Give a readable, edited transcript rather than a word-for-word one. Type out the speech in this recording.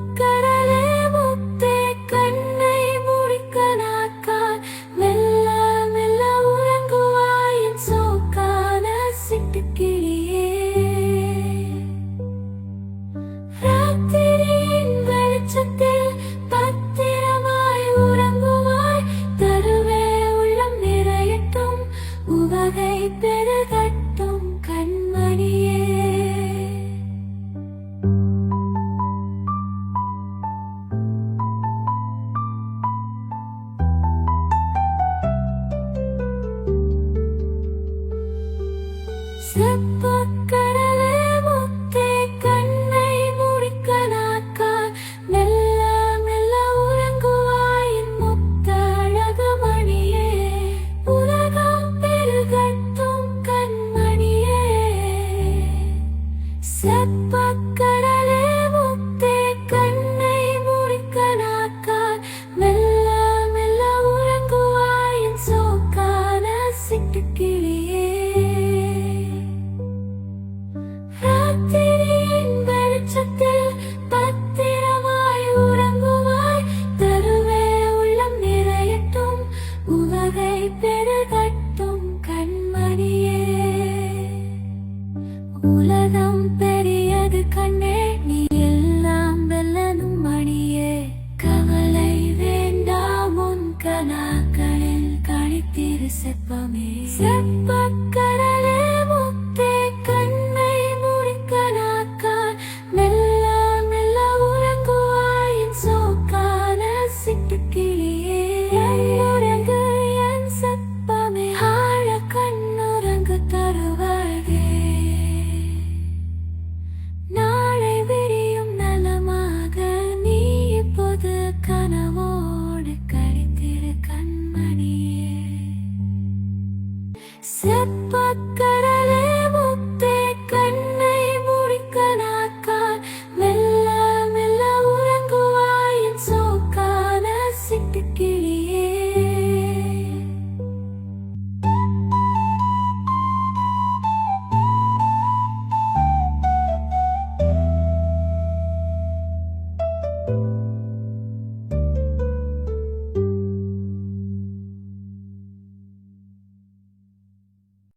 செப்பக்கடலே முத்தே கண்ணை முடிக்க நாட்கால் மெல்ல மெல்ல உறங்குவாயின் சோக்கான சிட்டுக்கிளியே. ராத்திரியின் வெளிச்சத்தில் பத்திரமாய் உறங்குவாய் தருவே உள்ளம் நிறையட்டும் உவகை பெருகட்டும் கண்மணியே. செப்பக்கடலே முத்தே கண்ணை முடிக்க நாட்கால் மெல்ல மெல்ல உறங்குவாயின் முத்தழகு மணியே. உலகம் பெருகட்டும் கண்மணியே. செப்பக்கடலே முத்தே கண்ணை முடிக்க நாட்கால் மெல்ல மெல்ல உறங்குவாயின் சோக்கான சிட்டுக்கிளியே. ராத்திரியின் வெளிச்சத்தில் பத்திரமாய் உறங்குவாய் தருவே உள்ளம் நிறையட்டும் உவகை பெருகட்டும் கண்மணியே. உலகம் பெரியது கண்ணே நீ எல்லாம் வெல்லனும் மணியே. கவலை வேண்டாம் உன் கனாக்களில் கழித்திரு செப்பமே. செப்பக்கடலே முத்தே கண்ணை முடிக்க நாட்கால் மெல்ல மெல்ல உறங்குவாயின் சோக்கான சிட்டுக்கிளியே. உறங்கு என் செப்பமே ஆழ கண்ணுறங்கு தருவாயே. நாளை விடியும் நலமாக நீ இப்போது கனவோடு கழித்திரு கண்மணியே. செப்பக்கடலே முத்தே கண்ணை முடிக்க நாட்கால் மெல்ல மெல்ல உறங்குவாயின் சோக்கான சிட்டுக்கிளியே.